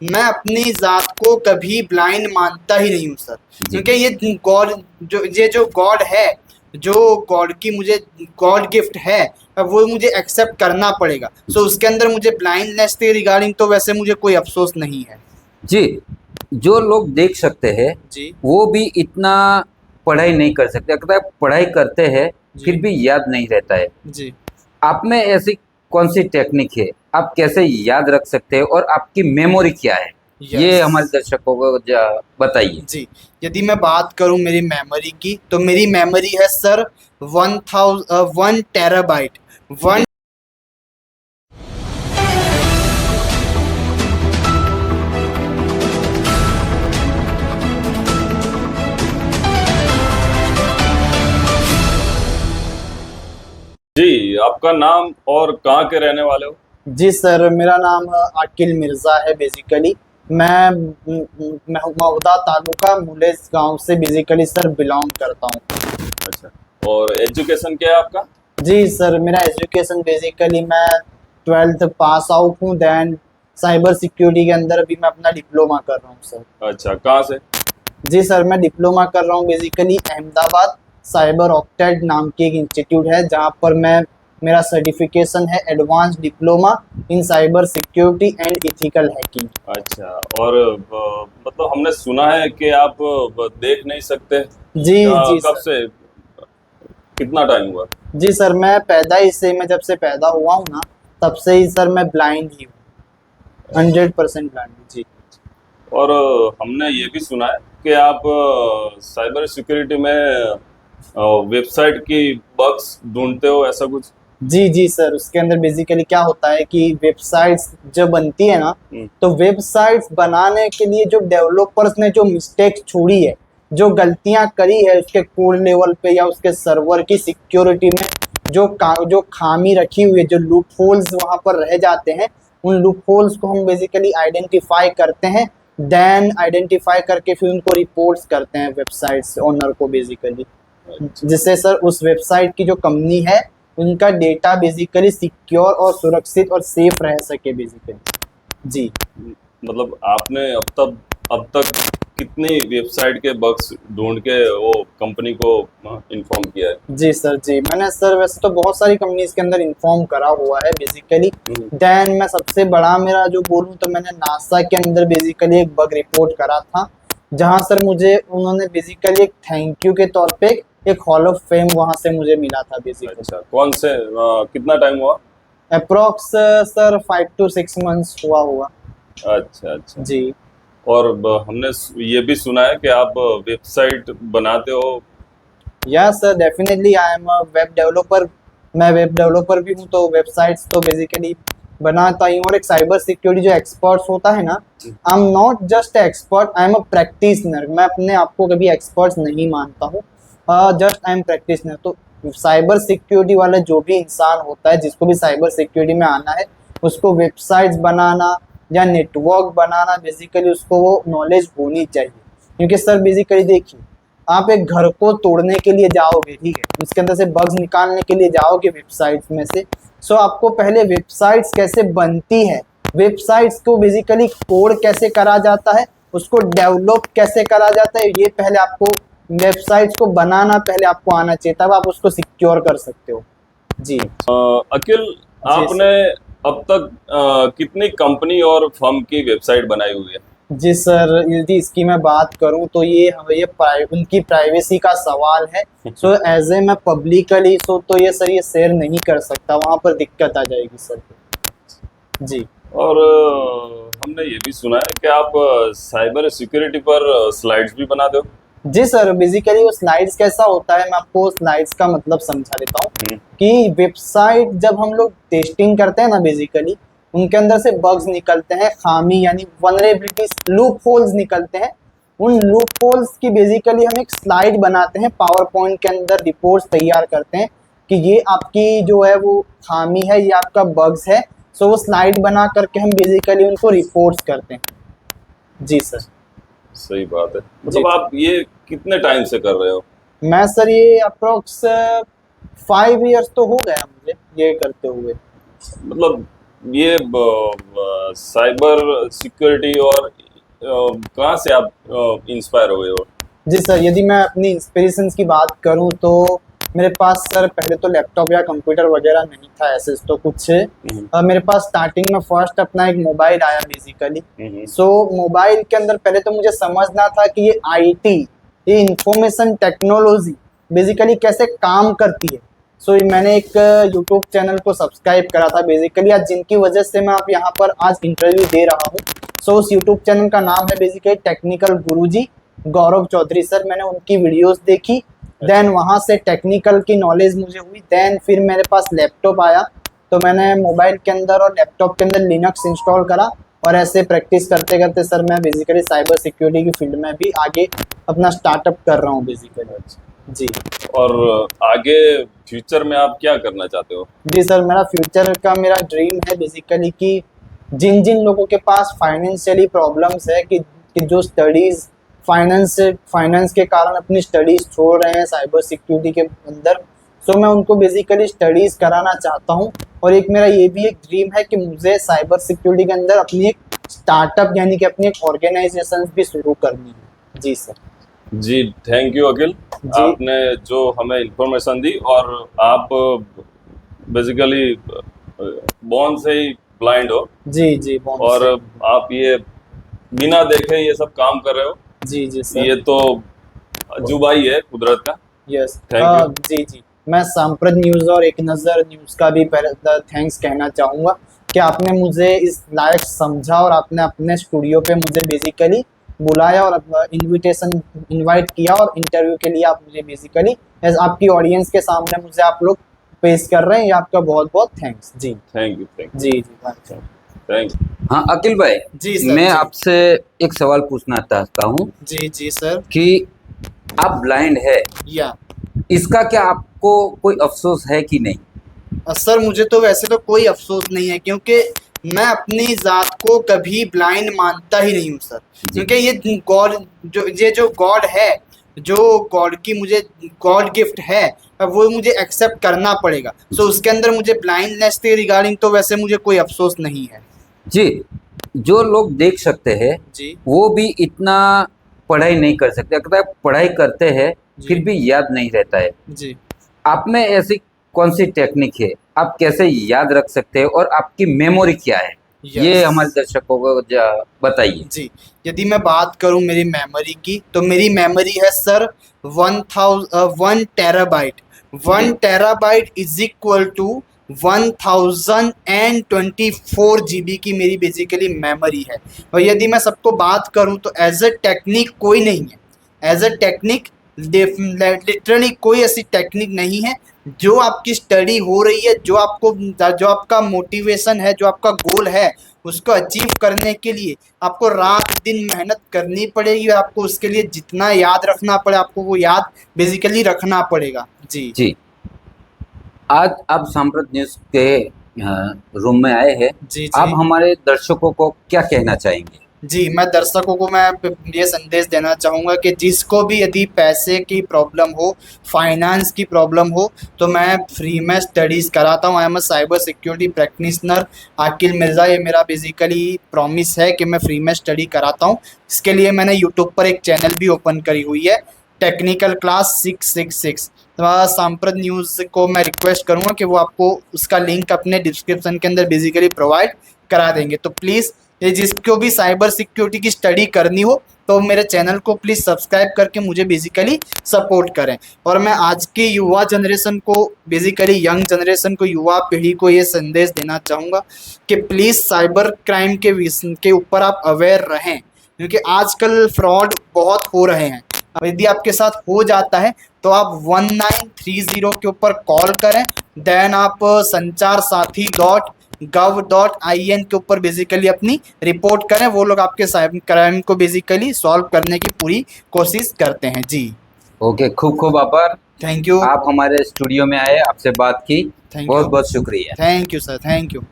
मैं अपनी जात को कभी ब्लाइंड मानता ही नहीं हूँ सर, क्योंकि ये गॉड जो गॉड है, जो गॉड की मुझे गॉड गिफ्ट है, वो मुझे एक्सेप्ट करना पड़ेगा। सो उसके अंदर मुझे ब्लाइंडनेस के रिगार्डिंग तो वैसे मुझे कोई अफसोस नहीं है। जी, जो लोग देख सकते हैं जी वो भी इतना पढ़ाई नहीं कर सकते, अगर आप पढ़ाई करते हैं जी फिर भी याद नहीं रहता है। जी आप में ऐसी कौन सी टेक्निक है, आप कैसे याद रख सकते हैं और आपकी मेमोरी क्या है, यस ये हमारे दर्शकों को बताइए। जी। यदि मैं बात करूं मेरी मेमोरी की, तो मेरी मेमोरी है सर 1 टेराबाइट। वन जी, आपका नाम और कहाँ के रहने वाले हो? जी सर, मेरा नाम आकिल मिर्ज़ा है बेसिकली। मैं महुदा तालुका मुलेस गांव से बेसिकली सर बिलोंग करता हूँ। अच्छा, और एजुकेशन क्या है आपका? जी सर, मेरा एजुकेशन बेसिकली मैं 12th पास आउट हूँ। देन साइबर सिक्योरिटी के अंदर अभी मैं अपना डिप्लोमा कर रहा हूँ सर। अच्छा, कहाँ से? जी सर, मैं डिप्लोमा कर रहा हूँ बेसिकली अहमदाबाद साइबर ऑक्टेड नाम की एक इंस्टीट्यूट है, जहाँ पर मेरा सर्टिफिकेशन है advance diploma in cyber security and ethical hacking. अच्छा, और मतलब हमने सुना है कि आप देख नहीं सकते। जी जी कब सर। से? कितना टाइम हुआ? जी सर, मैं पैदाइश से, मैं जब से पैदा हुआ हूँ ना, तब से ही सर मैं ब्लाइंड ही हूँ, 100% ब्लाइंड। जी और हमने ये भी सुना है कि आप साइबर सिक्योरिटी में वेबसाइट की बग्स ढूंढते हो, ऐसा कुछ? जी जी सर, उसके अंदर बेसिकली क्या होता है कि वेबसाइट्स जब बनती है ना, हम्म, तो वेबसाइट्स बनाने के लिए जो डेवलपर्स ने जो मिस्टेक्स छोड़ी है, जो गलतियां करी है उसके कोड लेवल पे या उसके सर्वर की सिक्योरिटी में, जो खामी रखी हुई है, जो लूप होल्स वहां पर रह जाते हैं, उन लूप होल्स को हम बेसिकली आइडेंटिफाई करते हैं। देन आइडेंटिफाई करके फिर उनको रिपोर्ट्स करते हैं वेबसाइट्स ओनर को बेसिकली, अच्छा। जिससे सर उस वेबसाइट की जो कंपनी है उनका डेटा बेसिकली सिक्योर और सुरक्षित और सेफ रह सके बेसिकली। जी मतलब आपने अब तक कितनी वेबसाइट के बग्स ढूंढ के वो कंपनी को इन्फॉर्म किया है? जी सर। जी मैंने सर वैसे तो बहुत सारी कंपनीज के अंदर इन्फॉर्म करा हुआ है बेसिकली। देन मैं सबसे बड़ा मेरा जो बोलूँ तो मैंने नासा के अंदर बेसिकली एक बग रिपोर्ट करा था, जहाँ सर मुझे उन्होंने बेसिकली एक थैंक यू के तौर पे एक हॉल ऑफ फेम वहाँ से मुझे मिला था बेसिकली। अच्छा, कौन से कितना टाइम हुआ? अप्रोक्स सर 5 to 6 months हुआ हुआ। अच्छा अच्छा। जी और हमने ये भी सुना है कि आप वेबसाइट बनाते हो। Yes sir, definitely I am a web developer. मैं वेब डेवलपर भी हूँ, तो वेबसाइट्स तो बेसिकली बनाता ही हूँ। और एक साइबर सिक्योरिटी जो एक्सपर्ट्स होता है ना, I am not just expert, I am a practitioner. मैं अपने आप को कभी एक्सपर्ट्स नहीं मानता हूँ, जस्ट आई एम प्रैक्टिशनर। तो साइबर सिक्योरिटी वाला जो भी इंसान होता है, जिसको भी साइबर सिक्योरिटी में आना है, उसको वेबसाइट्स बनाना या नेटवर्क बनाना बेसिकली उसको वो नॉलेज होनी चाहिए। क्योंकि सर बेसिकली देखिए, आप एक घर को तोड़ने के लिए जाओगे, ठीक है, उसके अंदर से बग्स निकालने के लिए जाओगे वेबसाइट्स में से, सो आपको पहले वेबसाइट्स कैसे बनती है, वेबसाइट्स को बेसिकली कोड कैसे करा जाता है, उसको डेवलप कैसे करा जाता है, ये पहले आपको वेबसाइट्स को बनाना पहले आपको आना चाहिए, तब आप उसको सिक्योर कर सकते हो। जी अखिल, जी आपने अब तक कितनी कंपनी और फर्म की वेबसाइट बनाई हुई है? जी सर, यदि इसकी मैं बात करूं तो उनकी प्राइवेसी का सवाल है। सो एज ए मैं पब्लिकली तो ये सर ये शेयर नहीं कर सकता, वहां पर दिक्कत आ जाएगी सर। जी और हमने ये भी सुना है कि आप साइबर सिक्योरिटी पर स्लाइड्स भी बनाते हो। जी सर, बेसिकली वो स्लाइड्स कैसा होता है, मैं आपको स्लाइड्स का मतलब समझा देता हूँ कि वेबसाइट जब हम लोग टेस्टिंग करते हैं ना, बेसिकली उनके अंदर से बग्स निकलते हैं, खामी यानी वनरेबिलिटीज, लूप होल्स निकलते हैं। उन लूप होल्स की बेसिकली हम एक स्लाइड बनाते हैं, पावर पॉइंट के अंदर रिपोर्ट्स तैयार करते हैं कि ये आपकी जो है वो खामी है, ये आपका बग्स है। सो वो स्लाइड बना करके हम बेसिकली उनको रिपोर्ट्स करते हैं। जी सर। सही बात है। जी मतलब आप ये कितने टाइम से कर रहे हो? मैं सर ये अप्रोक्स 5 years तो हो गया मुझे ये करते हुए। मतलब ये साइबर सिक्योरिटी और कहाँ से आप इंस्पायर हुए हो? जी सर, यदि मैं अपनी इंस्पिरेशंस की बात करूं तो मेरे पास सर पहले तो लैपटॉप या कंप्यूटर वगैरह नहीं था ऐसे तो कुछ। मेरे पास स्टार्टिंग में फर्स्ट अपना एक मोबाइल आया बेसिकली। सो मोबाइल के अंदर पहले तो मुझे समझना था कि ये आईटी, ये इंफॉर्मेशन टेक्नोलॉजी बेसिकली कैसे काम करती है। सो मैंने एक यूट्यूब चैनल को सब्सक्राइब करा था बेसिकली, आज जिनकी वजह से मैं आप यहाँ पर आज इंटरव्यू दे रहा हूँ। सो उस यूट्यूब चैनल का नाम है बेसिकली टेक्निकल गुरुजी, गौरव चौधरी सर। मैंने उनकी वीडियोस देखी, देन वहाँ से टेक्निकल की नॉलेज मुझे हुई। देन फिर मेरे पास लैपटॉप आया तो मैंने मोबाइल के अंदर और लैपटॉप के अंदर लिनक्स इंस्टॉल करा और ऐसे प्रैक्टिस करते करते सर मैं बेसिकली साइबर सिक्योरिटी की फील्ड में भी आगे अपना स्टार्टअप कर रहा हूँ बेसिकली। जी। और आगे फ्यूचर में आप क्या करना चाहते हो? जी सर, मेरा फ्यूचर का मेरा ड्रीम है बेसिकली कि जिन जिन लोगों के पास फाइनेंशियली प्रॉब्लम्स है कि जो स्टडीज़ फाइनेंस के कारण अपनी स्टडीज़ छोड़ रहे हैं साइबर सिक्योरिटी के अंदर, सो मैं उनको बेसिकली स्टडीज़ कराना चाहता हूँ। और एक मेरा ये भी एक ड्रीम है कि मुझे साइबर सिक्योरिटी के अंदर अपनी एक स्टार्टअप यानी कि अपनी एक ऑर्गेनाइजेशन भी शुरू करनी है। जी सर। जी, थैंक यू अखिल, आपने जो हमें इंफॉर्मेशन दी। और आप बेसिकली बॉर्न से ही ब्लाइंड हो? जी जी। और आप ये बिना देखे ये सब काम कर रहे हो? जी जी सर। ये तो अजूबाई है कुदरत का। Yes, thank you. जी जी। मैं सांप्रत न्यूज़ और एक नज़र न्यूज़ का भी पहले थैंक्स कहना चाहूँगा कि आपने मुझे इस लायक समझा और आपने अपने स्टूडियो पे मुझे बेसिकली बुलाया और इनवाइट किया और इंटरव्यू के लिए आप मुझे बेसिकली एज आपकी ऑडियंस के सामने मुझे आप लोग पेश कर रहे हैं। ये आपका बहुत बहुत थैंक्स। जी थैंक यू। जी जी। Thank you. हाँ अखिल भाई, जी सर। मैं जी। आपसे एक सवाल पूछना चाहता हूँ जी जी सर। कि आप ब्लाइंड है, या इसका क्या आपको कोई अफसोस है कि नहीं? सर मुझे तो वैसे तो कोई अफसोस नहीं है क्योंकि मैं अपनी ज़ात को कभी ब्लाइंड मानता ही नहीं हूँ सर। क्योंकि ये गॉड जो गॉड है, जो गॉड की मुझे गॉड गिफ्ट है, अब वो मुझे एक्सेप्ट करना पड़ेगा। सो उसके अंदर मुझे ब्लाइंडनेस के रिगार्डिंग तो वैसे मुझे कोई अफसोस नहीं है। जी, जो लोग देख सकते हैं जी वो भी इतना पढ़ाई नहीं कर सकते, अगर पढ़ाई करते हैं जी। फिर भी याद नहीं रहता है। जी आप में ऐसी कौन सी टेक्निक है, आप कैसे याद रख सकते हैं और आपकी मेमोरी क्या है? ये यस। हमारे दर्शकों को बताइए। जी, यदि मैं बात करूं मेरी मेमोरी की तो मेरी मेमोरी है sir 1 terabyte. 1 terabyte is equal to 1024 GB की मेरी बेसिकली मेमोरी है। और यदि मैं सबको बात करूं तो एज अ टेक्निक कोई नहीं है, एज अ टेक्निक लिटरली कोई ऐसी टेक्निक नहीं है। जो आपकी स्टडी हो रही है, जो आपका मोटिवेशन है, जो आपका गोल है, उसको अचीव करने के लिए आपको रात दिन मेहनत करनी पड़ेगी और आपको उसके लिए जितना याद रखना पड़े आपको वो याद बेसिकली रखना पड़ेगा। जी जी, आज आप सांप्रत न्यूज़ के रूम में आए हैं, जी आप जी। हमारे दर्शकों को क्या कहना चाहेंगे? जी, मैं दर्शकों को मैं ये संदेश देना चाहूँगा कि जिसको भी यदि पैसे की प्रॉब्लम हो, फाइनेंस की प्रॉब्लम हो, तो मैं फ्री में स्टडीज़ कराता हूँ। I am a cyber security practitioner Aqil Mirza. ये मेरा बेसिकली प्रॉमिस है कि मैं फ्री में स्टडी कराता हूँ। इसके लिए मैंने यूट्यूब पर एक चैनल भी ओपन करी हुई है, टेक्निकल क्लास 666। तो सांप्रत न्यूज़ को मैं रिक्वेस्ट करूँगा कि वो आपको उसका लिंक अपने डिस्क्रिप्शन के अंदर बेसिकली प्रोवाइड करा देंगे। तो प्लीज़ ये जिसको भी साइबर सिक्योरिटी की स्टडी करनी हो तो मेरे चैनल को प्लीज़ सब्सक्राइब करके मुझे बेसिकली सपोर्ट करें। और मैं आज की युवा जनरेशन को बेसिकली यंग जनरेशन को, युवा पीढ़ी को ये संदेश देना चाहूँगा कि प्लीज़ साइबर क्राइम के ऊपर आप अवेयर रहें, क्योंकि आजकल फ्रॉड बहुत हो रहे हैं। अब यदि आपके साथ हो जाता है तो आप 1930 के ऊपर कॉल करें, देन आप संचार साथी .gov.in के ऊपर बेसिकली अपनी रिपोर्ट करें। वो लोग आपके साइबर क्राइम को बेसिकली सॉल्व करने की पूरी कोशिश करते हैं। जी ओके, खूब खूब आभार। Thank you. आप हमारे स्टूडियो में आए, आपसे बात की, थैंक बहुत यू। बहुत शुक्रिया। Thank you sir, thank you.